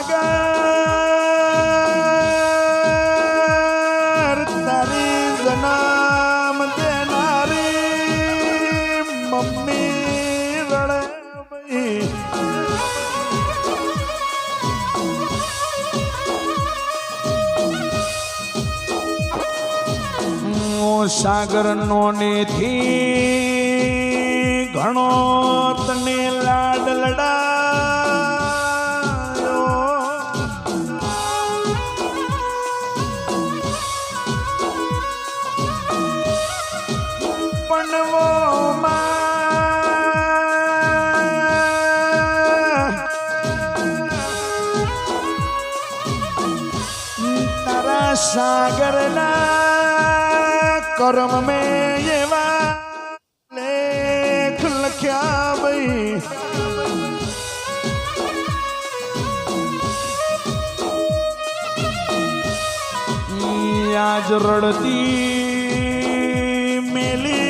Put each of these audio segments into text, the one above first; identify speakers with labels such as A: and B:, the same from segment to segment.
A: સાગર તારી જન્મ દેનારી મમ્મી રડે ભાઈ સાગર નો થી ઘણો તને લાડ લડાયો પણ વો તારા સાગર ના कर्म में ये लेख लख्या भाई आज रड़ती मेली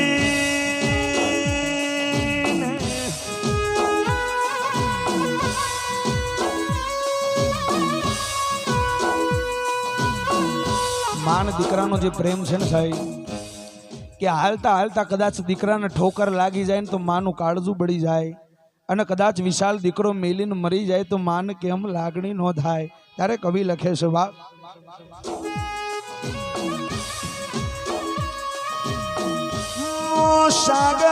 A: માન દીકરાનો જે પ્રેમ છે ને સાહેબ કે હાલતા હાલતા કદાચ દીકરાને ઠોકર લાગી જાય ને તો માનું કાળજું બળી જાય અને કદાચ વિશાલ દીકરો મેલીને મરી જાય તો માને કેમ લાગણી ન થાય ત્યારે કવિ લખે છે બાપ સાગર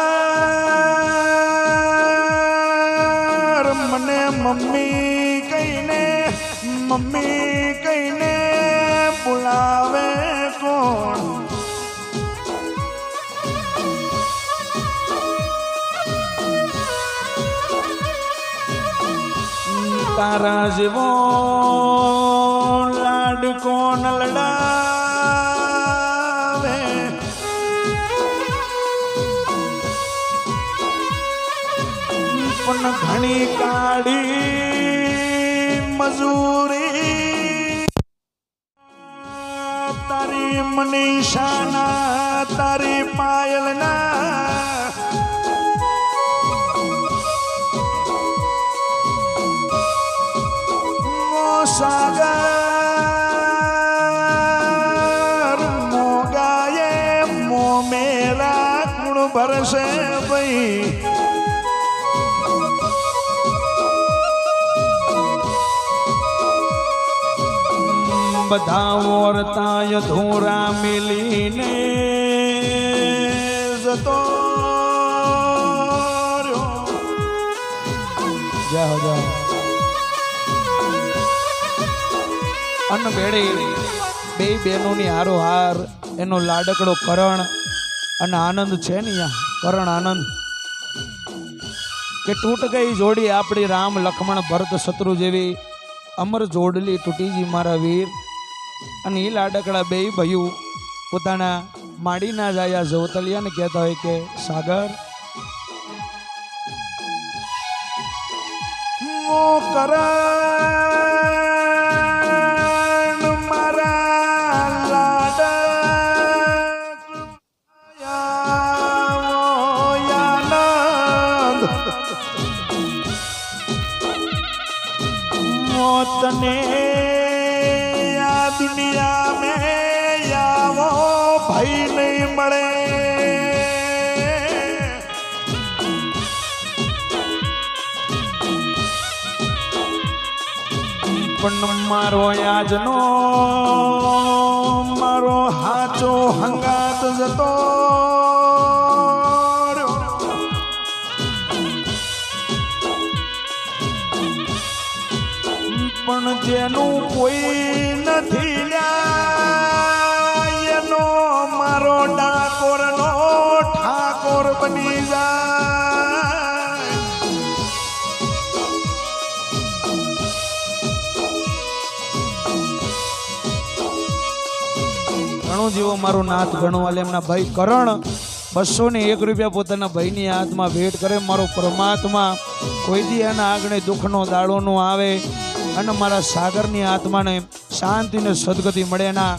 A: મને મમ્મી કહીને બોલાવે કોણ તારા જેવો લાડકો ન લડાવે પણ ઘણી કાળી મજૂરી તારી મનીષાના તારી પાયલના सागर मोगाए मो मेरा गुण बरसे भाई બધા ઓરતા ધોરા મિલીને જતો જાઓ જાઓ અન્ન બેડી બે બહેનોની હારોહાર એનો લાડકડો કરણ અને આનંદ છે ને કરણ આનંદ કે તૂટ ગઈ જોડી આપણી રામ લક્ષ્મણ ભરત શત્રુ જેવી અમર જોડલી તૂટીજી મારા વીર અને એ લાડકડા બે ભાઈઓ પોતાના માડીના જાયા જવતલિયાને કહેતા હોય કે સાગર ઓ કરણ મારા લાડકયાનંદ મોતને दुनिया में यावो भाई नहीं મળે પણ મારો આજનો મારો હાચો હંગાત જતો પણ જેનું કોઈ નથી એનો મારો ડાકોર નો ઠાકોર બની જાય ઘણો જેવો મારો નાથ ગણવાલે એમના ભાઈ કરણ 201 રૂપિયા પોતાના ભાઈની હાથમાં ભેટ કરે મારો પરમાત્મા કોઈ દી એના આગળ દુઃખનો દાડો નો આવે અને મારા સાગરની આત્માને શાંતિ ને સદગતિ મળે ના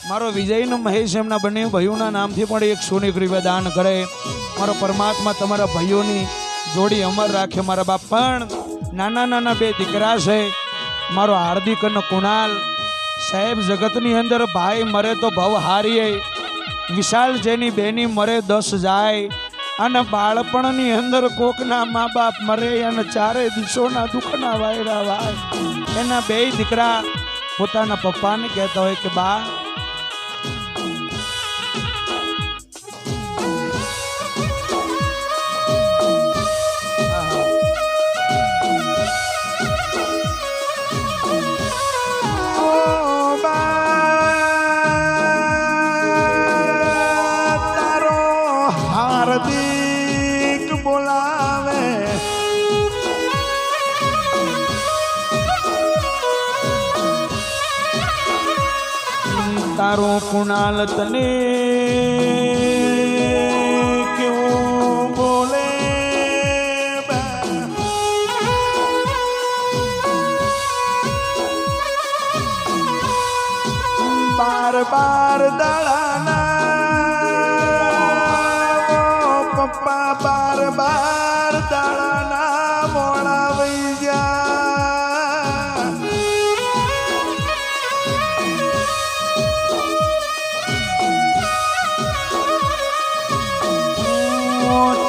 A: મારો વિજય ને મહેશ એમના બંને ભાઈઓના નામથી પણ 101 રૂપિયા દાન કરે મારો પરમાત્મા તમારા ભાઈઓની જોડી અમર રાખે મારા બાપ. પણ નાના નાના બે દીકરા છે, મારો હાર્દિક અને કુણાલ સાહેબ. જગતની અંદર ભાઈ મરે તો ભવ હારીએ, વિશાલ જેની બેની મરે 10 જાય. અને બાળપણની અંદર કોકના મા બાપ મરે અને ચારે દિશોના દુઃખના વાયડા વાય. એના બે દીકરા પોતાના પપ્પાને કહેતા હોય કે બા,
B: હાર્દિક બોલાવે,
A: તારો કુણાલ તને
B: કેવું બોલે, બાર બાર દાડાના પપ્પા, બાર બાર દાડાના મોડા વઈ ગયા.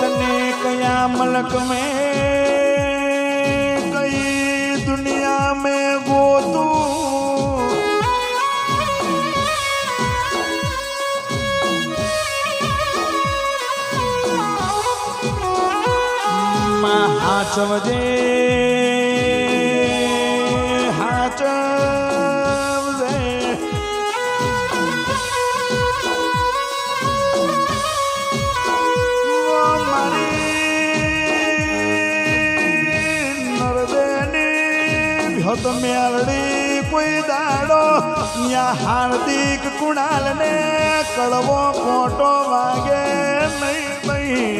B: તને કયા મલક મેં, કઈ દુનિયા મેં ગોતું,
A: હાચવજે
B: હાચવજે, મારી નરદેની ભ્યોત મેળડી કોઈ દાડો યા હાર્દિક કુણાલ ને કડવો ખોટો વાગે નહીં ભાઈ.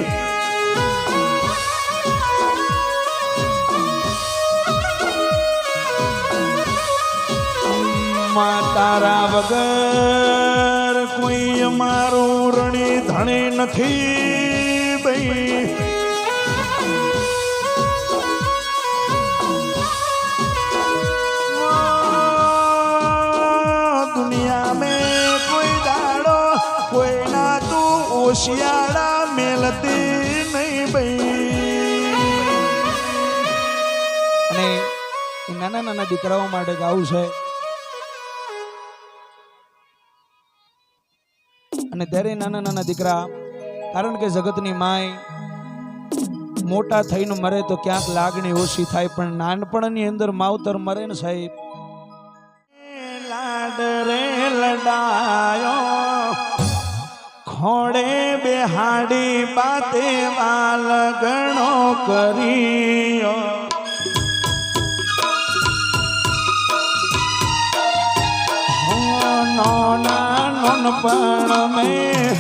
A: તારા વગર
B: કોઈ અમારું રણી ધણી નથી ભાઈ. દુનિયા મેં કોઈ દાડો કોઈના તું ઓશિયાળા મેલતી નહીં ભાઈ.
A: અને એ નાના નાના દીકરાઓ માટે ગાવું છે. અને ત્યારે નાના નાના દીકરા, કારણ કે જગતની માય મોટા થઈને મરે તો ક્યાંક લાગણી ઓછી થાય, પણ નાનપણની અંદર માવતર મરે ને સાહેબ,
B: લાડ રે લડાયો ખોડે બેહાડી બાતે વાલ ગણો કર્યો. નોનપણ મેં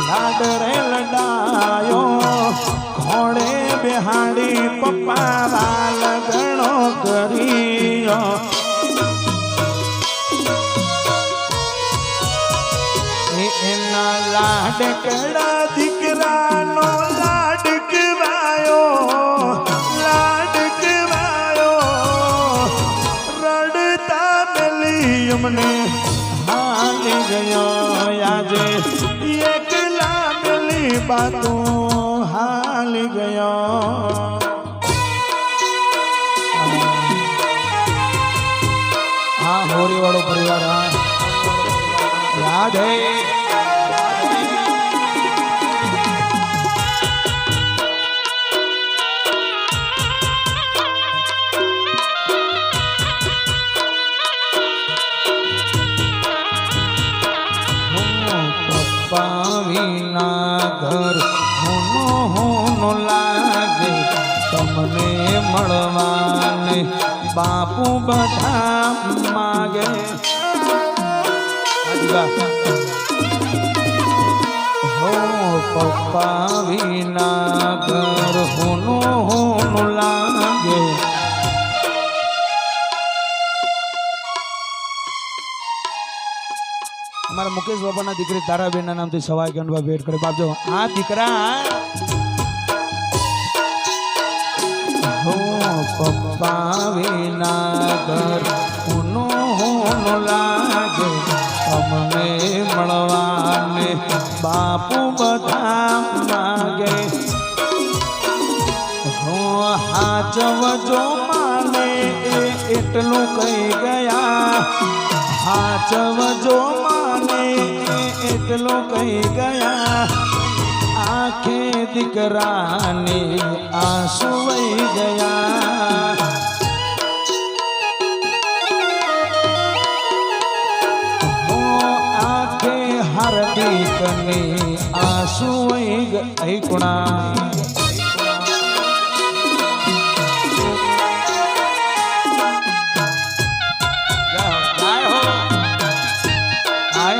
B: લાડ રે લડાયો ખોડે બેહાડી પપ્પા વાલ ગણો કર્યો. એના લાડ કડા દીકરાનો લાડ કવાયો, લાડ કવાયો, રડતા મેલી અમને હાલી ગયો. આજે એકલા મેલી બાતો હાલી ગયો.
A: હા હોરી વાળો પરિવાર, હા યાદ હે. વિના ઘર હોનો હોનો લાગે, તમને મળવાને બાપુ બધા માગે. હો પપ્પા વિના ઘર હોનો હોનો લાગે. અમારા મુકેશ બાબાના દીકરી તારાબેનના નામથી સવાઈ ગણવા ભેટ કરે. બાપજો આ દીકરા હો પપ્પા વિના ઘર ઊનું લાગે અમને મળવાને બાપુ બધા માગે હો હાચવજો માને એટલું કહી ગયા હાચવજો માને એટલું કહી ગયા આંખે દીકરાને આંસુ વહી ગયા હો આંખે હાર્દિકને આંસુ વહી ગઈ કુણા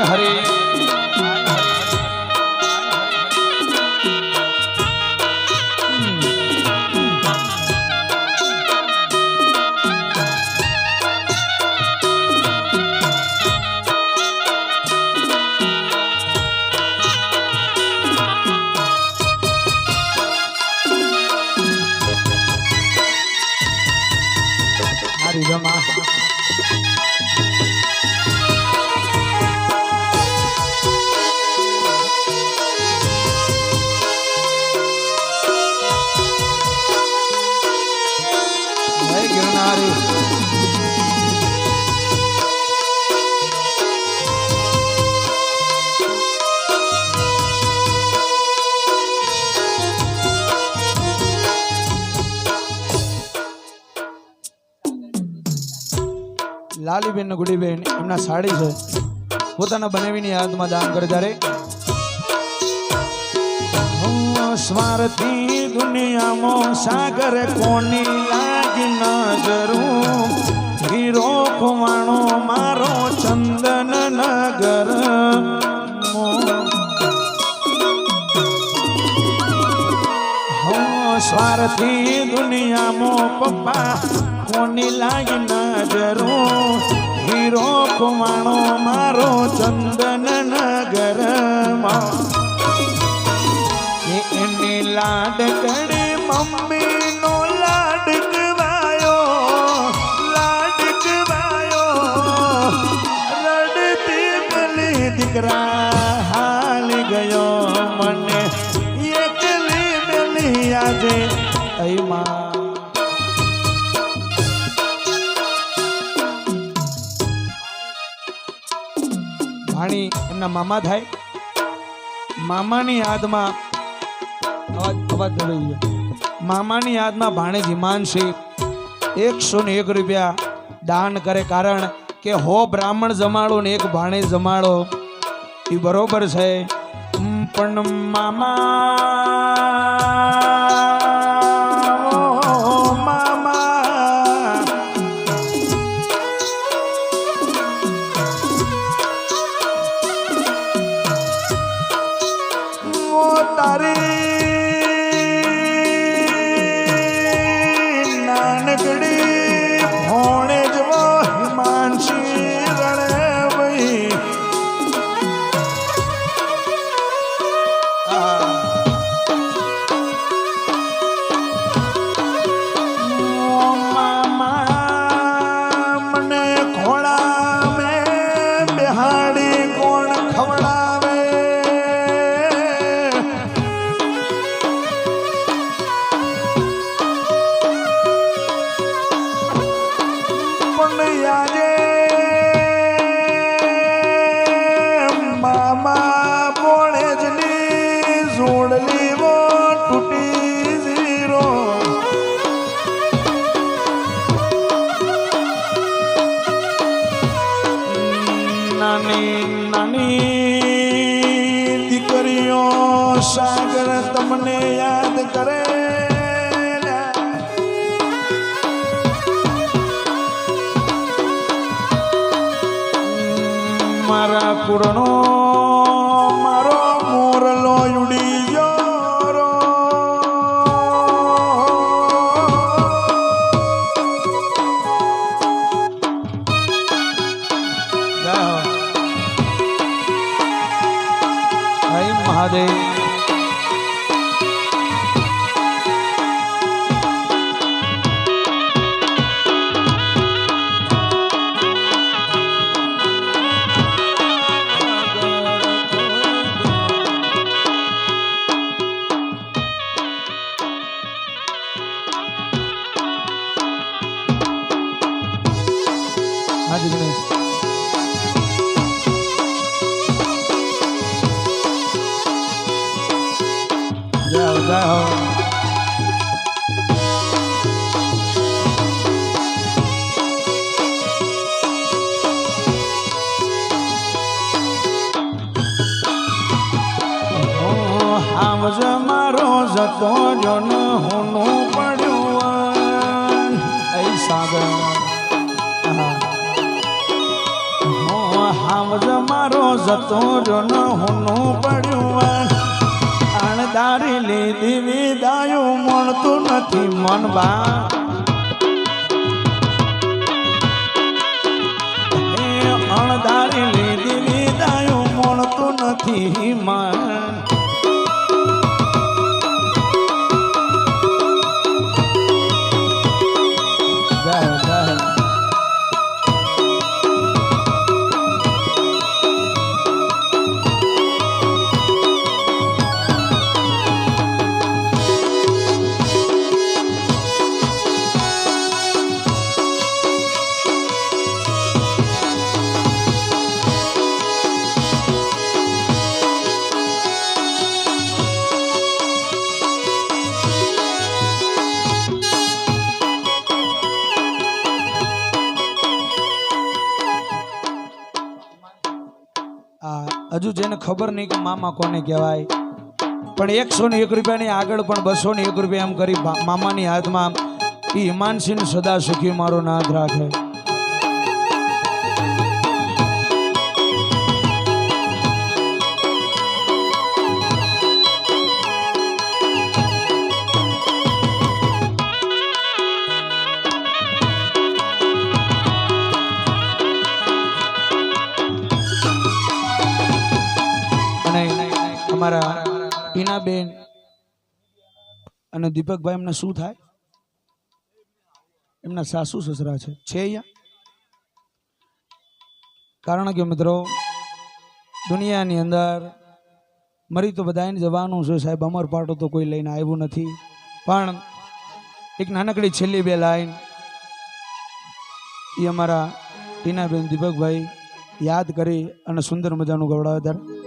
A: હરે હારી રમા લાલીબેન ને ગુડીબેન એમના સાડી છે પોતાના બનાવીની યાદમાં દાન કરે ત્યારે સ્વાર્થી દુનિયામાં સાગર કોની લાગી નજરું હીરો ખુવાણો મારો ચંદન નગર સ્વાર્થી દુનિયામાં પપ્પા કોની લાગી નજરું હીરો ખુવાણો મારો ચંદન નગર એની લાડકડી મમ્મી નો લાડકવાયો રડતી પેલી દીકરા હાલ ગયો મને એકલી મેલી આજે માં ભાણી એમના મામા થાય મામાની યાદમાં મામાની યાદમાં ભાણેજ હિમાંશી 101 રૂપિયા દાન કરે કારણ કે હો બ્રાહ્મણ જમાડો ને એક ભાણેજ જમાડો એ બરોબર છે પણ સાગર તમને યાદ કરે મારા કુરણો મારો મોરલો ઉડી ગયો મહાદેવ હાજી ગણેશ જય હો જય હો આવજ મારો જતો જોન હોનું પડ્યું એ સાગર આવજ મારો જતો જોન હોનું પડ્યું અણદારી લીધી વિદાયું મળતું નથી મનબા અણદારી લીધી વિદાયું મળતું નથી મન હજુ જેને ખબર નહીં કે મામા કોને કહેવાય પણ 101 રૂપિયાની આગળ પણ 201 રૂપિયા એમ કરી મામાની હાથમાં એ હિમાંશીને સદા સુખી મારો નાથ રાખે અમારા ટીનાબેન અને દીપકભાઈ એમને શું થાય એમના સાસુ સસરા છે અહીંયા કારણ કે મિત્રો દુનિયાની અંદર મરી તો બધાને જવાનું છે સાહેબ અમર પાટો તો કોઈ લઈને આવ્યું નથી પણ એક નાનકડી છેલ્લી બે લાઈન એ અમારા ટીનાબેન દીપકભાઈ યાદ કરી અને સુંદર મજાનું ગવડાવે ત્યારે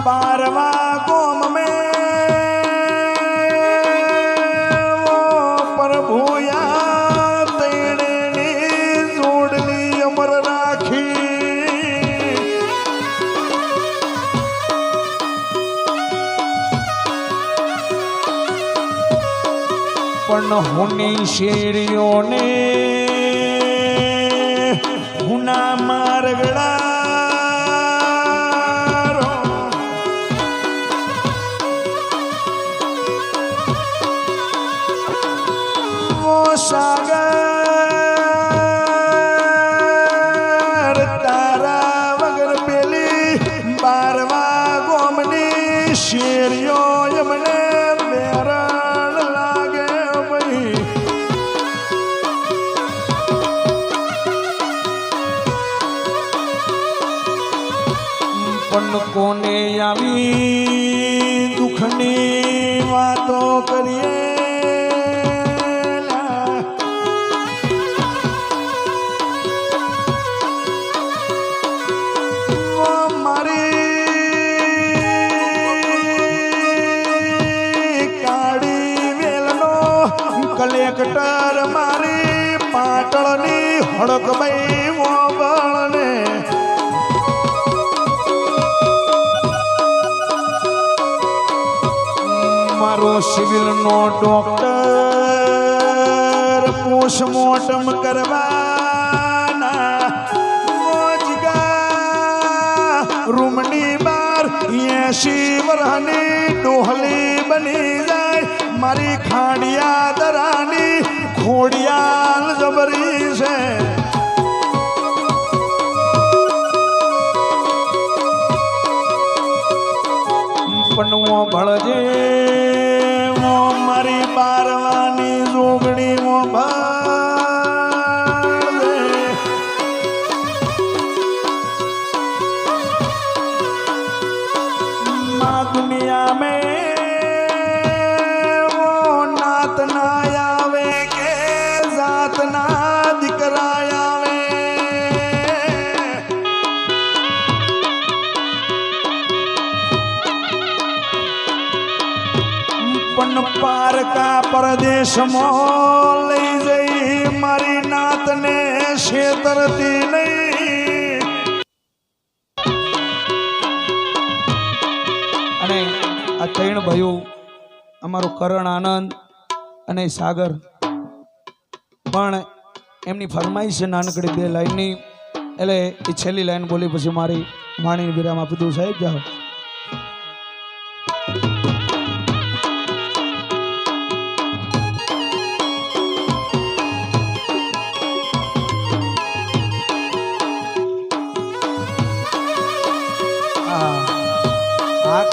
A: बारवा गोम में प्रभुया तेने जोड़ली अमर राखी पण हुनी शेरियों ने हुना मारगड़ा सागर तारा वगर पेली बारवा गोमनी शेरियो यमने बेरण लागे भाई पण कोने आवी दुखनी वातो करिए કલેક્ટર મારી પાટણની હડકભાઈ મોગળને મારો સિવિલનો ડોક્ટર
B: પોસ્ટમોર્ટમ કરવાના મોજગા રૂમની બાર 80 વર્ષની ડોહલી બની જાય મારી ખાડિયા દરાની ખોડિયાલ જબરી છે પન્નુઓ ભળજે વો મારી બારવાની જોગણી વો ભળજે માં દુનિયા में वो नात ना आवे के जात ना दिकरा आवे પણ પારકા પરદેશમાં લઈ જઈ મારી નાતને છેતરતી નહીં
A: અને આ ત્રણ ભાઈઓ અમારો કરણ આનંદ અને સાગર પણ એમની ફરમાઈશ છે નાનકડી 2 લાઈનની એટલે એ છેલ્લી લાઈન બોલી પછી મારી વાણીને વિરામ આપી દઉં સાહેબ જાઓ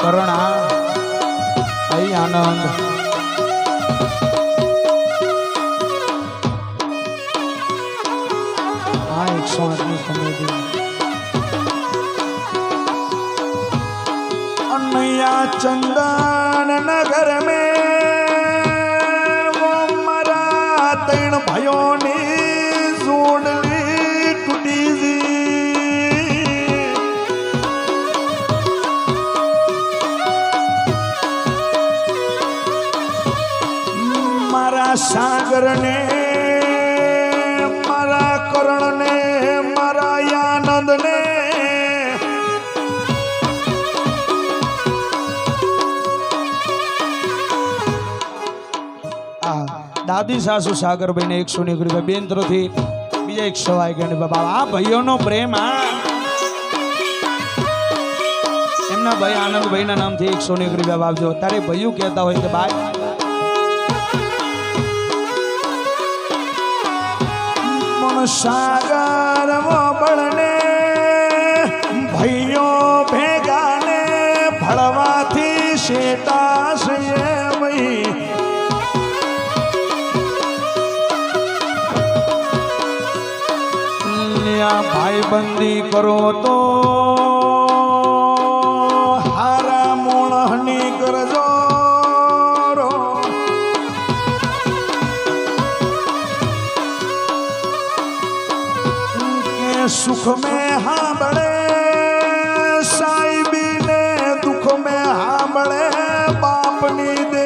A: કરણ આઈ આનંદ આ 108ની કોમેડી
B: અનૈયા ચંદન નગર में वो મારા 3 ભાઈઓની જોડલી તૂટી ગઈ सागर ने मारा करण ने मारा आनंद ने
A: દાદી સાસુ સાગરભાઈ ને 100 રૂપિયા બેન તરફથી બીજા 100 વાગ્યા બાબા આ ભાઈઓનો પ્રેમ એમના ભાઈ આનંદભાઈ ના નામથી 100 રૂપિયા આપજો તારે ભાઈઓ કહેતા હોય કે ભાઈ
B: सागर वो बड़ने भाइयों भेगा ने भड़वा थी शेता से वही
A: भाई बंदी करो तो
B: हारा मोणहनी करजो सुख में हाँ बड़े साहिबी ने दुख में हाँ बड़े बापनी दे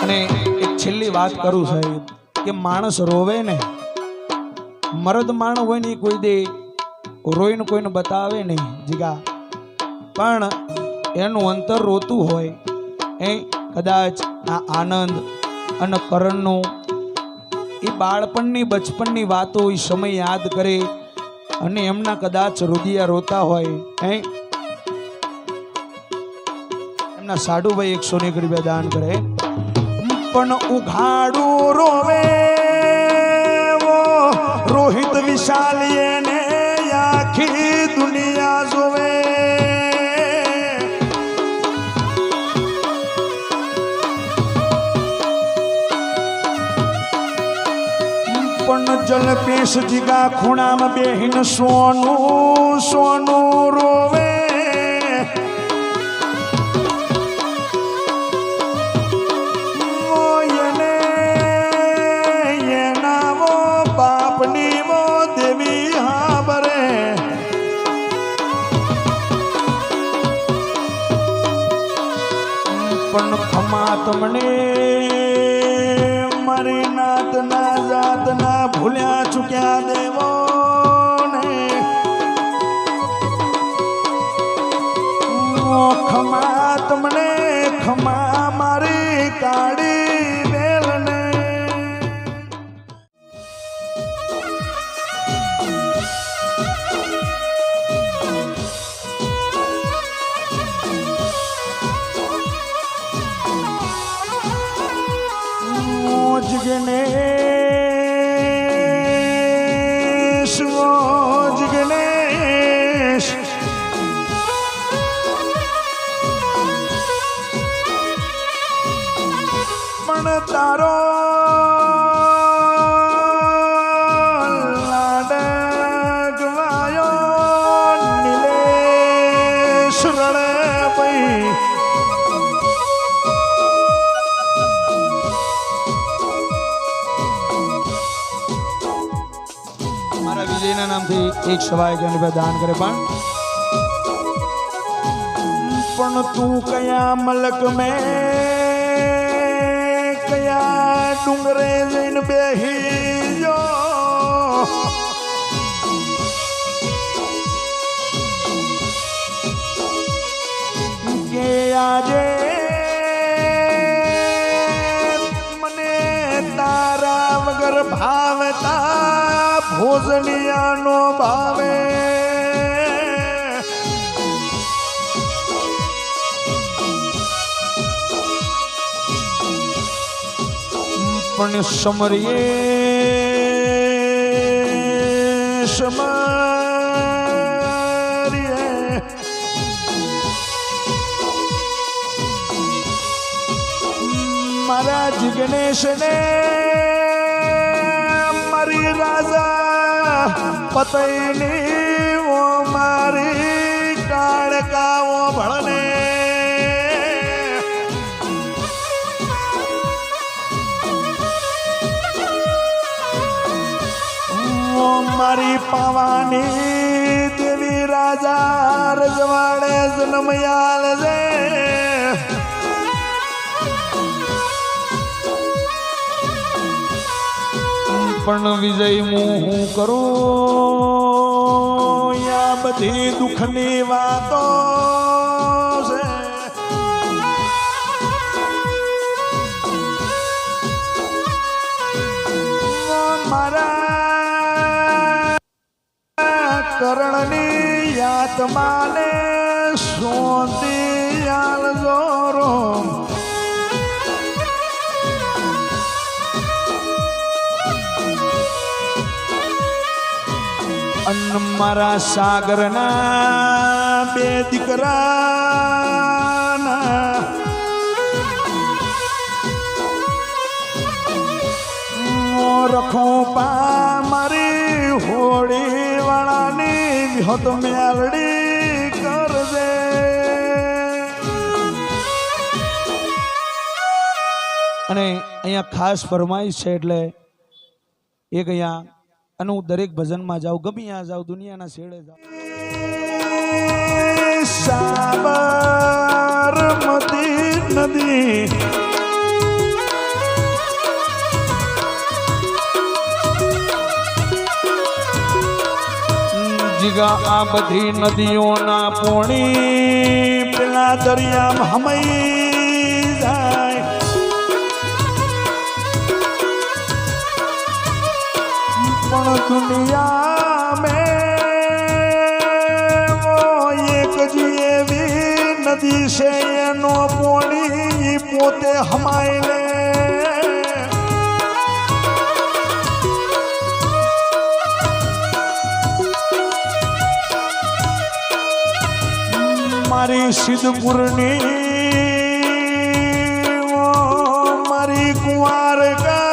A: અને એક છેલ્લી વાત કરું સાહેબ કે માણસ રોવે ને મરદ માણ હોય ને કોઈ દે રોઈને કોઈને બતાવે નહીં જીગા પણ એનું અંતર રોતું હોય એ કદાચ આ આનંદ અને કરણનું એ બાળપણની બચપણની વાતો એ સમય યાદ કરે અને એમના કદાચ રુદિયા રોતા હોય એમના સાડુભાઈ 101 રૂપિયા દાન કરે
B: પણ ઉઘાડું રોવે વો રોહિત વિશાલીએ ને આખી દુનિયા જોવે પણ જલ પેશ જીગા ખૂણામાં બેહીન સોનું સોનું રોવે એના વો બાપની વો દેવી હા બરે પણ ખમા તમને મારી નાત ના જાત ના ભૂલ્યા ચૂક્યા દેવો ને ખમા તમને ખમા મારી કાળી વેલને ગણેશ મોજ ગણેશ પણ તારો લાડકવાયો નીલેશ રણે પઈ
A: મારા વિજયના નામથી એક સવાય કે દાન કરે
B: પણ તું કયા મલક મેં કયા ડુંગરે જઈને બેહી જો કે આજે મને તારા વગર ભાવતા ભોજનિયાનો ભાવે
A: પણ સમરીએ
B: સમરીએ મારા જિગ્નેશને મારી રાજા પતઈની ઓ મારી કાળકાઓ ભળને મારી પાવાની દેવી રાજા રજવાડે જન્મયાલ છે
A: પણ વિજય હું કરું
B: યા બધી દુઃખની વાતો છે મારા કરણની આત્માને સોંતી આલજો રોમ
A: અન્ન મારા સાગરના
B: બે દીકરાના રખું પા મારી હોળી વાળાની હોત મેલડી કરજે
A: અને અહીંયા ખાસ ફરમાઈશ છે એટલે એક અહીંયા અને હું દરેક ભજનમાં જાઉં ગમે ત્યાં જાઉં દુનિયાના છેડે જાઉં
B: સાબરમતી નદી
A: જીગા આ બધી નદીઓના પોણી
B: પેલા દરિયામાં હમઈ જાય પણ દુનિયા મેં વો એક જ એવી નદી છે એનો પોણી પોતે હમાય લે મારી સિદ્ધપુરની મારી કુંવારકા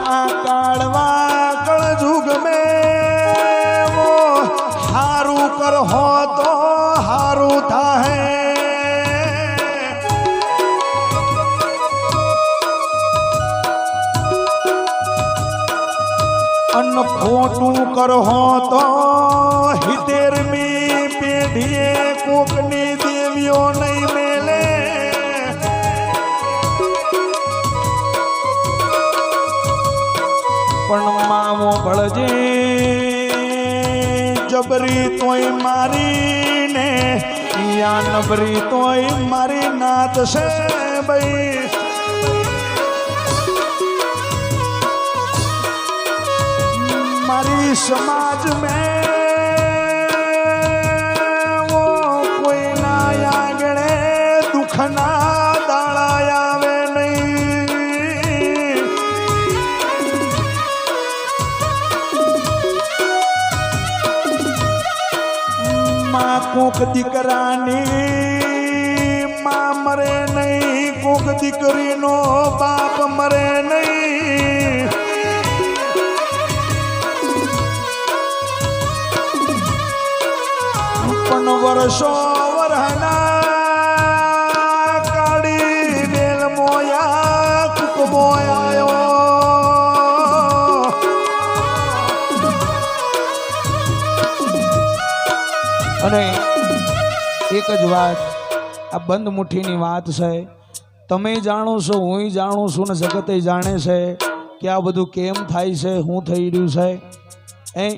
B: આ કાળવા કળજુગ મેં હારું કર હો તો હારું થાય અન ખોટું કરહો તો હિતેરમી પેઢીએ કોકની દેવીઓ નહીં મેલે
A: પણ માવો ભળજે
B: જબરી તોય મારી ને યા નબરી તોય મારી નાત છે ભાઈ મારી સમાજ में वो कोई ना आगणे दुख ना दाड़ा आवे नहीं माँ कोक દીકરાની माँ मरे नहीं कोक દીકરીનો बाप मरे नहीं પણ વર્ષો વરહના કાળી વેલ મોયા કુક મોયાયો
A: અને એક જ વાત આ બંધ મુઠ્ઠીની વાત છે તમે જાણો છો હું જાણું છું ને જગતે જાણે છે કે આ બધું કેમ થાય છે શું થઈ રહ્યું છે એ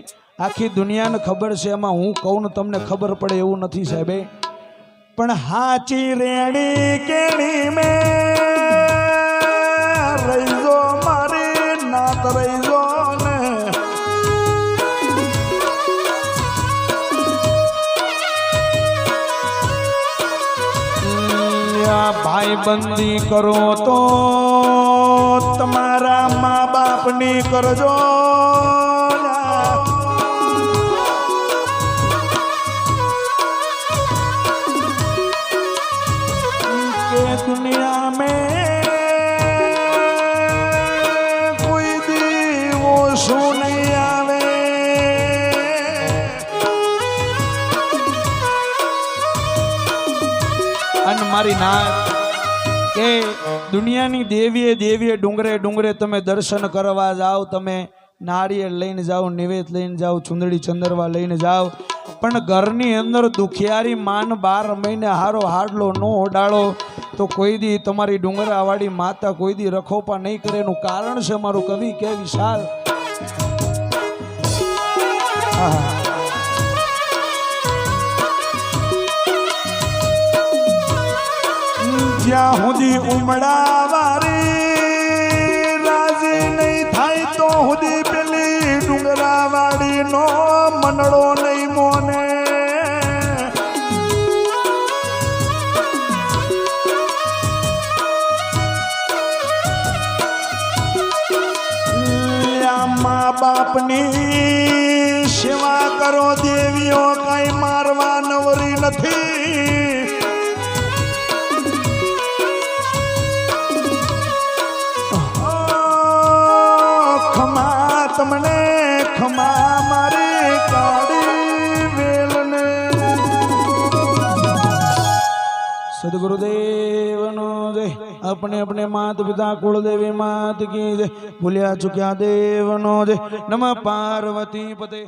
A: આખી દુનિયાને ખબર છે એમાં હું કહું ને તમને ખબર પડે એવું નથી સાહેબ પણ હાચી રેણી કેણી મે રહીજો મારી નાત રહીજો ને ભાઈબંધી કરો તો તમારા મા બાપની કરજો दुनिया में कोई दीवो सो नहीं आवे अन मारी नाथ के दुनियानी देवीए देवीए डूंगरे डूंगरे तमे दर्शन करवा जाओ तमे नारिયેળ લઈને જાઓ નિવેદ લઈને જાઓ ચુંદડી ચંદરવા લઈને જાઓ પણ ઘરની અંદર દુખિયારી માન 12 મહિને હારો હાડલો નો ઓડાળો તો કોઈ દી તમારી ડુંગરાવાળી માતા કોઈ દી રખોપા નહીં કરે એનું કારણ છે મારું કવિ કે વિશાલ જ્યાં સુધી ઉમડાવારી રાજી નહીં થાય તો સુધી પેલી ડુંગરાવાળી નો મનડો નહીં મોને મા બાપની સેવા કરો દેવીઓ કઈ મારવા નવરી નથી ખમા તમને ખમા મારી કાળી વેલને સદગુરુદેવનો જય अपने अपने मात पिता कुलदेवी मात की जय भूलिया चुक्या देवनो जय नमः पार्वती पते।